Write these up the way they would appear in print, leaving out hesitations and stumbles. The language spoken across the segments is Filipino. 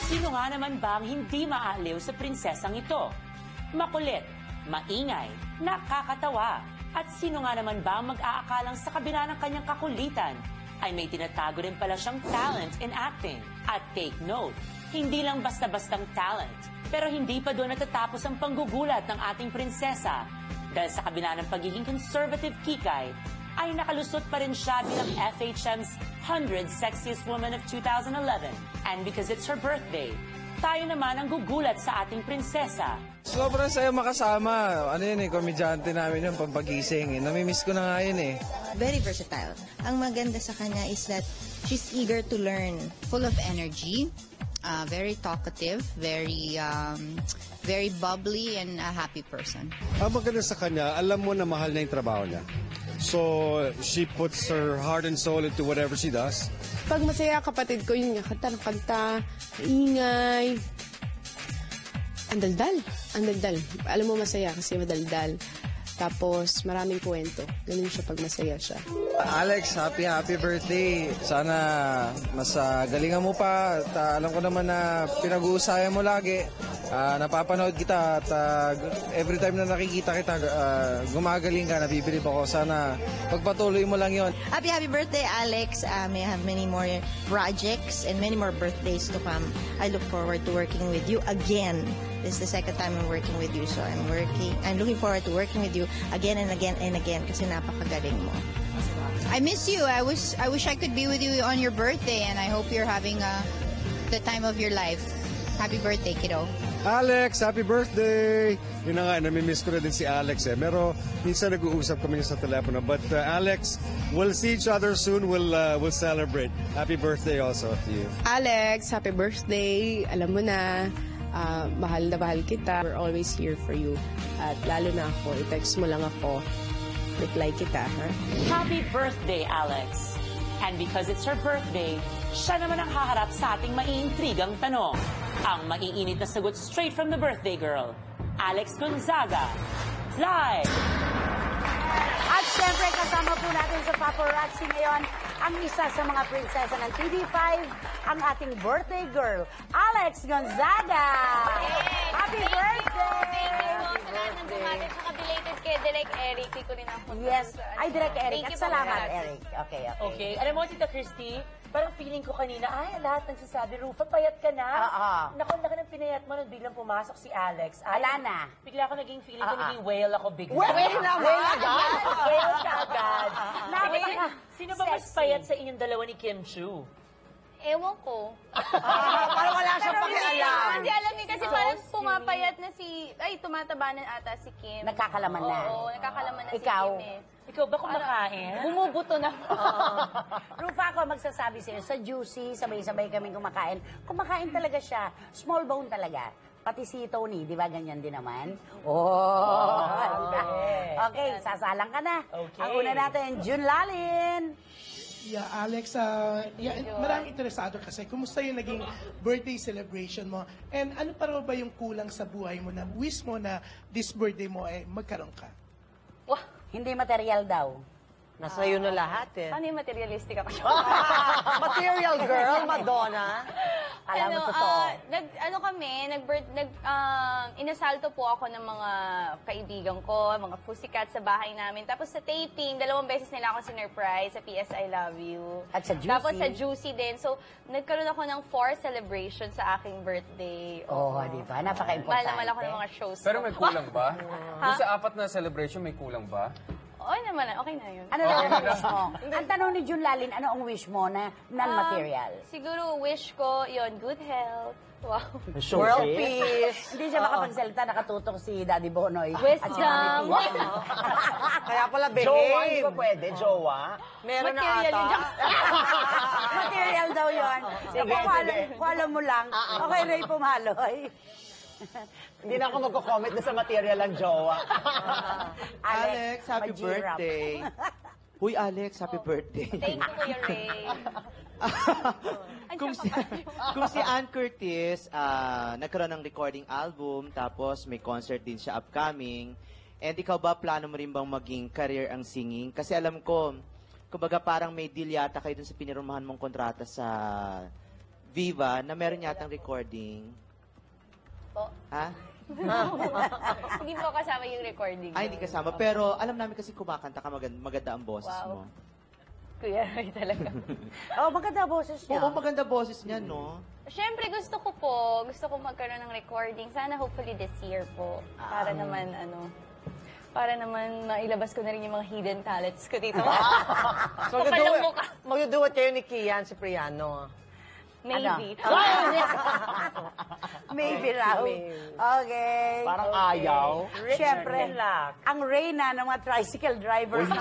Sino nga naman bang hindi maaliw sa prinsesang ito? Makulit, maingay, nakakatawa. At sino nga naman bang mag-aakalang sa kabila ng kanyang kakulitan ay may tinatago rin pala siyang talent in acting. At take note, hindi lang basta-bastang talent, pero hindi pa doon natatapos ang panggugulat ng ating prinsesa. Dahil sa kabila ng pagiging conservative kikay, ay nakalusot pa rin siya bilang FHM's 100 Sexiest Woman of 2011. And because it's her birthday, tayo naman ang gugulat sa ating prinsesa. Sobrang saya makasama. Ano yun komedyante namin yun, pampagising. Namimiss ko na nga yun Very versatile. Ang maganda sa kanya is that she's eager to learn. Full of energy, very talkative, very bubbly, and a happy person. Ang maganda sa kanya, alam mo na mahal na yung trabaho niya. So, she puts her heart and soul into whatever she does. Pag masaya kapatid ko, yun nga, kanta ng kanta, ingay. Ang daldal. Alam mo masaya kasi madaldal. Tapos maraming kwento. Ganun siya pag masaya siya. Alex, happy birthday. Sana mas galingan mo pa. At, alam ko naman na pinag-uusayan mo lagi. Napapanood kita at every time na nakikita kita, gumagaling ka, nabibilib ako. Sana pagpatuloy mo lang yon. Happy birthday, Alex. May have many more projects and many more birthdays to come. I look forward to working with you again. This is the second time I'm working with you, so I'm looking forward to working with you again and again and again kasi napakagaling mo. I miss you. I wish I could be with you on your birthday, and I hope you're having the time of your life. Happy birthday, kiddo. Alex, happy birthday! Yun na nga, namimiss ko na din si Alex Pero minsan nag-uusap kami sa telepono. But Alex, we'll see each other soon. We'll celebrate. Happy birthday also to you. Alex, happy birthday. Alam mo na, mahal na mahal kita. We're always here for you. At lalo na ako, i-text mo lang ako. Reply kita, ha? Happy birthday, Alex! And because it's her birthday, siya naman ang haharap sa ating maiintrigang tanong. Ang maiinit na sagot straight from the birthday girl, Alex Gonzaga. Live! At syempre, kasama po natin sa paparazzi ngayon ang isa sa mga prinsesa ng TV5, ang ating birthday girl, Alex Gonzaga! Happy birthday! Thank you po sa lahat ng bumati. Saka belated kay Direk Eric. Di ko rin ako. Yes. Ay, Direk Eric. Thank At you po, salamat, lahat. Eric. Okay. Okay. Alam mo, Tita Christy, parang feeling ko kanina, lahat nagsasabi, Rufa, payat ka na. Naku, laki ng pinayat mo nung biglang pumasok si Alex. Wala na. Bigla ako naging feeling ko, naging whale ako bigla. Whale naman? Whale agad? Whale ka agad. Napaka- Sino ba mas Sexy. payat sa inyong dalawa ni Kim Chu? Ewan ko. Parang wala siyang pakialam. Kasi alam niyo, kasi parang pumapayat na tumataba na ata si Kim. Nagkakalaman na. Oo, nagkakalaman na Ikaw? si Kim eh. Ikaw ba kumakain? Bumubuto na. Rufa, ako magsasabi sa'yo, sa Juicy, sabay-sabay kaming kumakain. Kumakain talaga siya. Small bone talaga. Pati si Tony, di ba ganyan din naman? Okay, sasalang ka na. Okay. Ang una natin, June Lalin. Yeah, Alex, maraming interesado kasi kumusta yung naging birthday celebration mo? And ano pa raw ba yung kulang sa buhay mo na wish mo na this birthday mo ay magkaroon ka? Wah, Hindi material daw. Nasa iyo na lahat paano yung materialistic ako? Material girl, Madonna. Alam mo, totoo. Inasalto po ako ng mga kaibigan ko, mga pussycat sa bahay namin. Tapos sa taping, 2 beses nila ako sinurprise sa PS I Love You. At sa Juicy. Tapos sa Juicy din. So, nagkaroon ako ng 4 celebrations sa aking birthday. Di ba? Napaka-importante. Mahal naman ako ng mga shows. Pero may kulang ba? Ha? Yung sa 4 na celebration, may kulang ba? Oo naman, okay na yun. Ano daw ang wish mo? Ang tanong ni June Lalin, ano ang wish mo na non-material? Siguro, wish ko, good health. Wow. World peace. Hindi siya makapagsalita, nakatutok si Daddy Bonoy. Wisdom. Kaya pala behave. Jowa, hindi ba pwede? Jowa? Meron na Material ata. yun. Material daw yun. Sige, sige. Kung alam mo lang, okay na yung pumaloy. Hindi na ako magko-comment na sa material ang jowa. Alex, happy mag-G-rap. birthday. Uy, Alex, happy birthday. Thank you, Kuya Ray. kung si Ann Curtis, nagkaroon ng recording album, tapos may concert din siya upcoming, and ikaw ba, plano mo rin bang maging career ang singing? Kasi alam ko, kumbaga parang may deal yata kayo dun sa pinirumahan mong kontrata sa Viva na meron yatang recording. Po. Ha? Hindi po kasama yung recording. Ay, hindi kasama. Pero alam namin kasi kumakanta ka, maganda ang boses Wow. mo. Kuya Roy talaga. Oh, maganda boses niya. Oo, maganda boses niya, no? Siyempre, gusto ko magkaroon ng recording. Sana hopefully this year po. Para naman, mailabas ko na rin yung mga hidden talents ko dito. So, magduduet kayo ni Kian Cipriano. Maybe. Maybe raw. Okay. Parang ayaw. Siyempre, ang reyna ng mga tricycle drivers.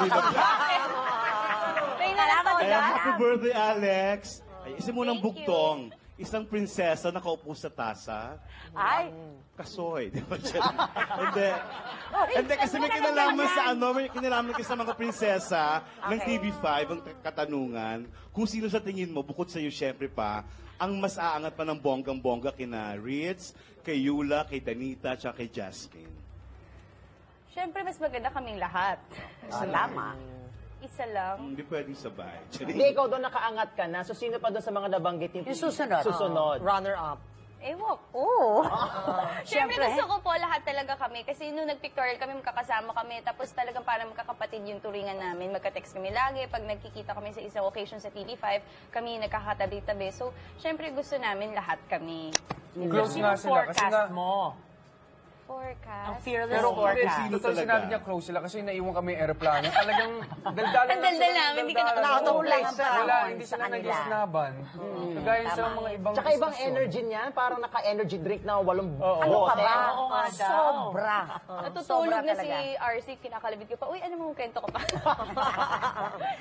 Salamat Kaya dyan. happy birthday, Alex. Ay, isa mo ng bugtong. Isang prinsesa nakaupo sa tasa. Ay. Kasoy, di ba? Hindi. Hindi, kasi may kinalaman sa may kinalaman kasi sa mga prinsesa ng TV5, ang katanungan, kung sino sa tingin mo, bukod sa iyo syempre pa, ang mas aangat pa ng bonggang-bongga kina Ritz, kay Yula, kay Danita, tsaka kay Jasmine. Siyempre, mas maganda kaming lahat. Tama. Isa lang. Hindi pwedeng sabay. Hindi, ikaw doon nakaangat ka na. So, sino pa doon sa mga nabanggit yung susunod. Susunod. Runner-up. Ewan ko. Siyempre, gusto ko po lahat talaga kami. Kasi nung nag-pictorial kami, magkakasama kami. Tapos talagang parang magkakapatid yung turingan namin. Magka-text kami lagi. Pag nagkikita kami sa isang occasion sa TV5, kami nagkakatabi-tabi. So, siyempre gusto namin lahat kami. Close nga sila kasi forecast mo? Forecast? Ang fearless Pero forecast. total sinabi niya close sila kasi naiwan kami aeroplano. Talagang daldalan Ang daldal namin, hindi ka nakatulong sa Wala, hindi sila nag-isnaban. Kagaya sa mga ibang Tsaka ibang energy niyan, parang naka-energy drink na 8 Ano bote. ka ba? Oo nga daw. Sobra. Natutulog na si talaga. RC, kinakalabit ko pa. Uy, ano mo kwento ko pa?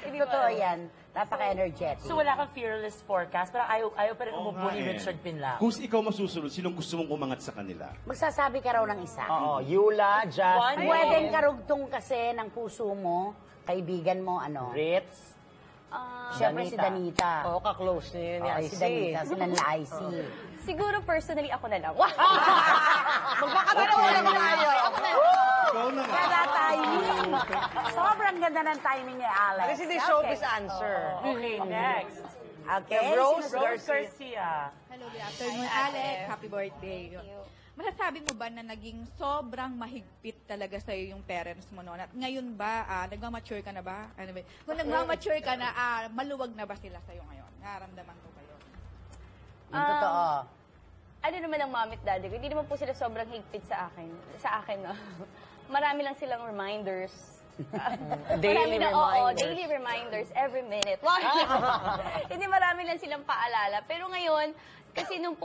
Totoo yan. Napaka-energetic. So wala kang fearless forecast, pero ayaw pa rin Oo umupo nga ni eh. Richard Pinlao. Kung ikaw masusunod, sinong gusto mong umangat sa kanila? Magsasabi ka raw ng isa. Oo, Yula, Jasmine, Pwedeng karugtong kasi ng puso mo, kaibigan mo, ano? Ritz, Siyempre si Danita. Oo, ka-close niya yun. Oo, I si see. Danita, sila na IC. Siguro personally ako na lang. Magkakadalawa lang tayo. Ikaw na nga. Kaya timing. Sobrang ganda ng timing ni Alex. This is the showbiz answer. Okay, next. Okay. Rose Sino- Rose Garcia. Hello, good afternoon, Alex. Happy birthday. Masasabi mo ba na naging sobrang mahigpit talaga sa'yo yung parents mo noon? At ngayon ba, nagmamature ka na ba? Ano ba? Kung nagmamature ka na, maluwag na ba sila sa'yo ngayon? Nararamdaman mo ba yun? Yung totoo. Ano naman ang mami at daddy ko? Hindi naman po sila sobrang higpit sa akin. Sa akin, no? Marami lang silang reminders. Daily reminders. Daily reminders every minute. Hindi marami lang silang paalala. Pero ngayon, kasi nung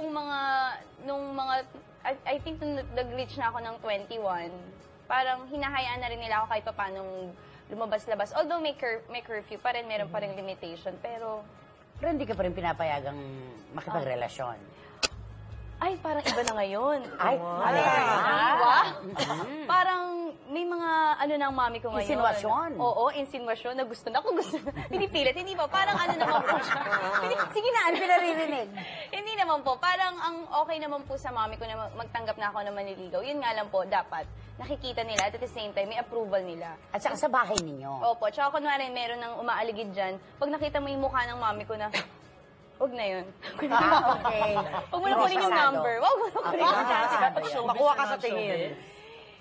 I think nung nag-reach na ako ng 21, parang hinahayaan na rin nila ako kahit pa paano lumabas-labas. Although may curfew pa rin, meron pa rin limitation. Pero hindi ka pa rin pinapayagang makipagrelasyon. ay, parang iba na ngayon. Ay, Diba? Parang may mga ng mami ko ngayon. Insinuasyon. Oo, insinuasyon na gusto na. Kung gusto na. Hindi pilit, hindi ba? Parang naman po siya. Sige na, pinaririnig. Hindi naman po. Parang ang okay naman po sa mami ko na magtanggap na ako na maniligaw. Yun nga lang po, dapat nakikita nila at the same time, may approval nila. At saka sa bahay ninyo. Opo. Tsaka kunwari, meron ng umaaligid dyan. Pag nakita mo yung mukha ng mami ko na, huwag na yun. Okay. Huwag mo na kunin yung number. Huwag mo na kunin yung number. Makuha ka sa tingin.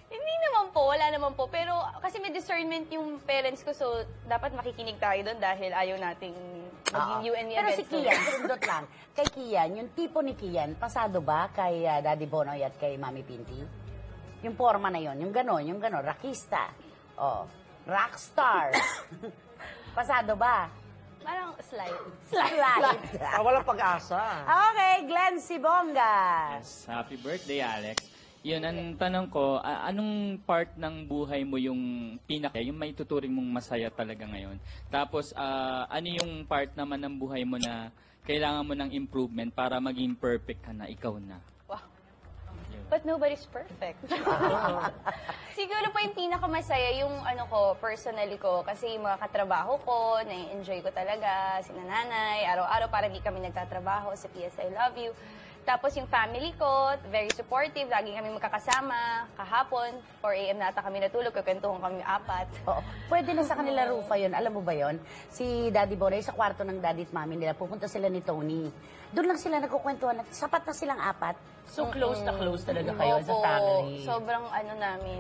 Hindi naman po, wala naman po. Pero kasi may discernment yung parents ko, so dapat makikinig tayo doon dahil ayaw nating maging you and me Pero si against Kian, sundot lang. Kay Kian, yung tipo ni Kian, pasado ba kay Daddy Bonoy at kay Mami Pinti? Yung forma na yon, yung gano'n, rockista. Oh, rockstar. Pasado ba? Parang slide. Walang pag-asa. Okay, Glenn Sibonga. Happy birthday, Alex. Yun, ang tanong ko, anong part ng buhay mo yung yung may tuturing mong masaya talaga ngayon? Tapos, ano yung part naman ng buhay mo na kailangan mo ng improvement para maging perfect ka na, ikaw na? Wow. But nobody's perfect. Siguro po yung pinakamasaya yung personally ko. Kasi yung mga katrabaho ko, na-enjoy ko talaga, sina nanay, araw-araw parang di kami nagtatrabaho sa PS I Love You. Tapos yung family ko, very supportive. Lagi kami magkakasama. Kahapon, 4 a.m. nata kami natulog. Kukwentuhan kami 4. Oo. Pwede na sa kanila, Rufa, yun. Alam mo ba yun? Si Daddy Boray, sa kwarto ng daddy at mami nila, pupunta sila ni Tony. Doon lang sila nagkukwentuhan. Sapat na silang 4. So close na close talaga kayo as a Opo. family. Sobrang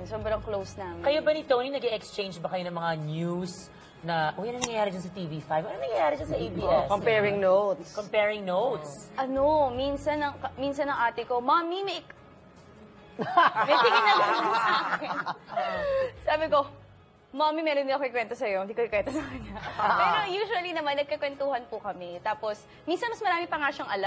sobrang close namin. Kayo ba ni Tony, nag-exchange ba kayo ng mga news na, uy, ano nangyayari dyan sa TV5? Ano nangyayari dyan sa ABS? Comparing notes. Comparing notes. Minsan ng ate ko, Mommy, may tingin na lang sa akin. Sabi ko, Mommy, meron din ako ikwento sa'yo. Hindi ko ikwento sa kanya. Pero usually naman, nagkakwentuhan po kami. Tapos, minsan mas marami pa nga siyang alam.